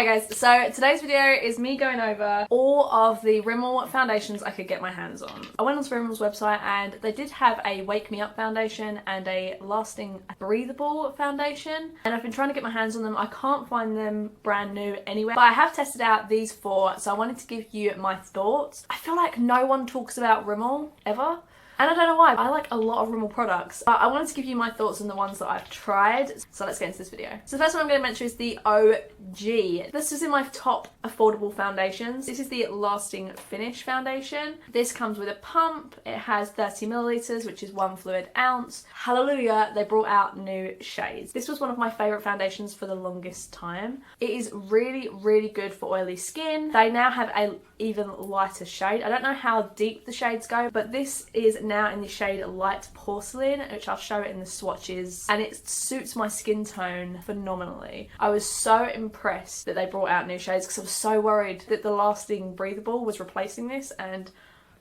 Hi guys, so today's video is me going over all of the Rimmel foundations I could get my hands on. I went onto Rimmel's website and they did have a Wake Me Up foundation and a Lasting Breathable foundation, and I've been trying to get my hands on them. I can't find them brand new anywhere, but I have tested out these four, so I wanted to give you my thoughts. I feel like no one talks about Rimmel ever. And I don't know why, I like a lot of Rimmel products, but I wanted to give you my thoughts on the ones that I've tried. So let's get into this video. So the first one I'm going to mention is the OG. This is in my top affordable foundations. This is the Lasting Finish foundation. This comes with a pump. It has 30 milliliters, which is 1 fluid ounce. Hallelujah, they brought out new shades. This was one of my favorite foundations for the longest time. It is really, really good for oily skin. They now have a even lighter shade. I don't know how deep the shades go, but this is now in the shade Light Porcelain, which I'll show it in the swatches, and it suits my skin tone phenomenally. I was so impressed that they brought out new shades because I was so worried that the Lasting Breathable was replacing this, and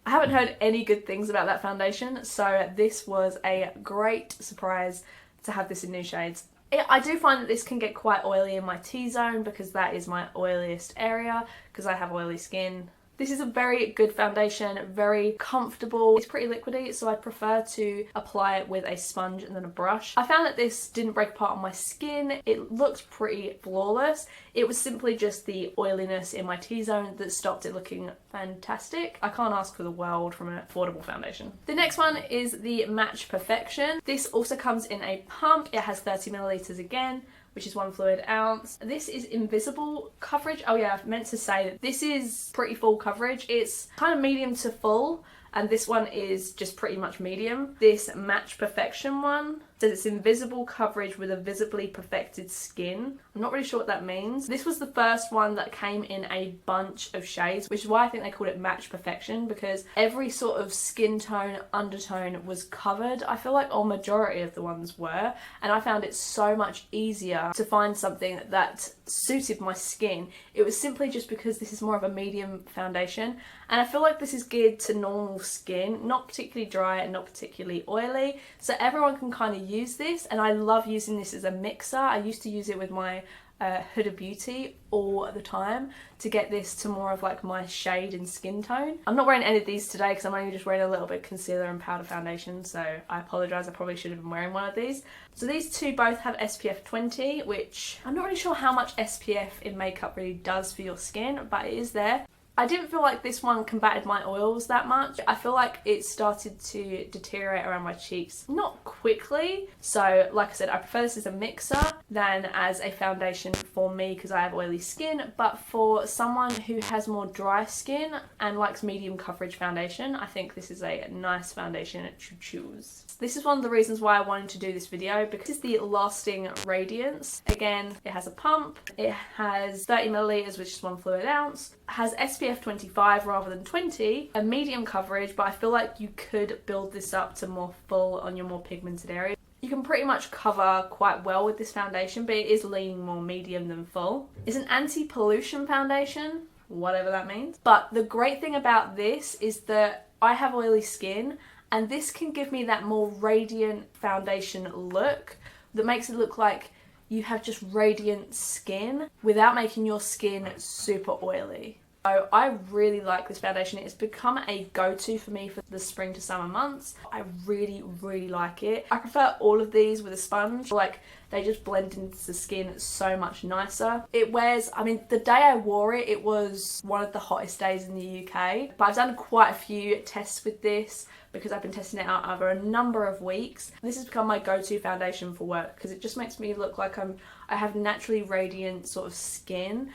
I haven't heard any good things about that foundation, so this was a great surprise to have this in new shades. I do find that this can get quite oily in my T-zone because that is my oiliest area because I have oily skin. This is a very good foundation, very comfortable. It's pretty liquidy, so I prefer to apply it with a sponge and then a brush. I found that this didn't break apart on my skin. It looked pretty flawless. It was simply just the oiliness in my T-zone that stopped it looking fantastic. I can't ask for the world from an affordable foundation. The next one is the Match Perfection. This also comes in a pump. It has 30 milliliters again, which is 1 fluid ounce. This is invisible coverage. Oh yeah, I meant to say that this is pretty full coverage. It's kind of medium to full, and this one is just pretty much medium. This Match Perfection one says it's invisible coverage with a visibly perfected skin. I'm not really sure what that means. This was the first one that came in a bunch of shades, which is why I think they called it Match Perfection, because every sort of skin tone, undertone was covered. I feel like a majority of the ones were, and I found it so much easier to find something that suited my skin. It was simply just because this is more of a medium foundation, and I feel like this is geared to normal skin, not particularly dry and not particularly oily, so everyone can kind of use this, and I love using this as a mixer. I used to use it with my Huda Beauty all the time to get this to more of like my shade and skin tone. I'm not wearing any of these today because I'm only just wearing a little bit of concealer and powder foundation, so I apologise, I probably should have been wearing one of these. So these two both have SPF 20, which I'm not really sure how much SPF in makeup really does for your skin, but it is there. I didn't feel like this one combated my oils that much. I feel like it started to deteriorate around my cheeks, not quickly. So like I said, I prefer this as a mixer than as a foundation for me because I have oily skin. But for someone who has more dry skin and likes medium coverage foundation, I think this is a nice foundation to choose. This is one of the reasons why I wanted to do this video, because it's the Lasting Radiance. Again, it has a pump, it has 30 milliliters, which is 1 fluid ounce, has SPF 25 rather than 20, a medium coverage, but I feel like you could build this up to more full on your more pigmented area. You can pretty much cover quite well with this foundation, but it is leaning more medium than full. It's an anti-pollution foundation, whatever that means. But the great thing about this is that I have oily skin, and this can give me that more radiant foundation look that makes it look like you have just radiant skin without making your skin super oily. So I really like this foundation. It's become a go-to for me for the spring to summer months. I really, really like it. I prefer all of these with a sponge. Like, they just blend into the skin so much nicer. It wears, I mean, the day I wore it, it was one of the hottest days in the UK. But I've done quite a few tests with this because I've been testing it out over a number of weeks. This has become my go-to foundation for work because it just makes me look like I have naturally radiant sort of skin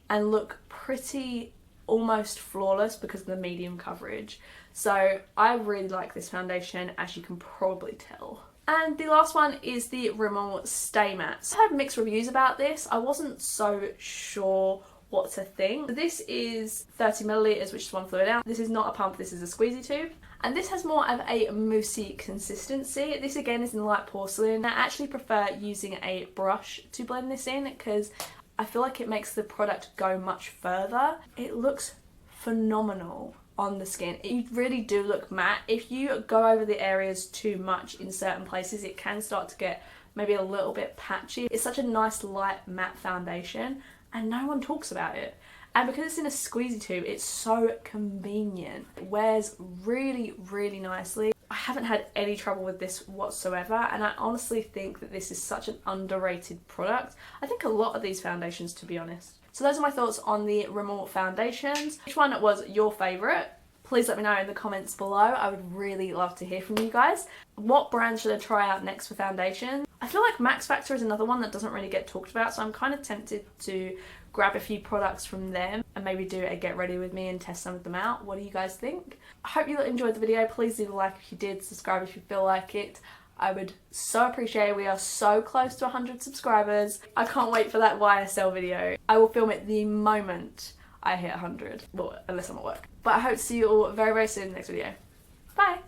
and look pretty almost flawless because of the medium coverage. So I really like this foundation, as you can probably tell. And the last one is the Rimmel Stay Matte. I had mixed reviews about this. I wasn't so sure what to think. This is 30 milliliters, which is 1 fluid ounce. This is not a pump, this is a squeezy tube. And this has more of a moussey consistency. This again is in Light Porcelain. I actually prefer using a brush to blend this in because I feel like it makes the product go much further. It looks phenomenal on the skin. You really do look matte. If you go over the areas too much in certain places, it can start to get maybe a little bit patchy. It's such a nice light matte foundation, and no one talks about it. And because it's in a squeezy tube, it's so convenient. It wears really, really nicely. I haven't had any trouble with this whatsoever, and I honestly think that this is such an underrated product. I think a lot of these foundations, to be honest. So those are my thoughts on the Rimmel foundations. Which one was your favourite? Please let me know in the comments below. I would really love to hear from you guys. What brand should I try out next for foundation? I feel like Max Factor is another one that doesn't really get talked about, so I'm kind of tempted to grab a few products from them and maybe do a get ready with me and test some of them out. What do you guys think? I hope you enjoyed the video. Please leave a like if you did, subscribe if you feel like it. I would so appreciate it. We are so close to 100 subscribers. I can't wait for that YSL video. I will film it the moment I hit 100. Well, unless I'm at work. But I hope to see you all very, very soon in the next video. Bye!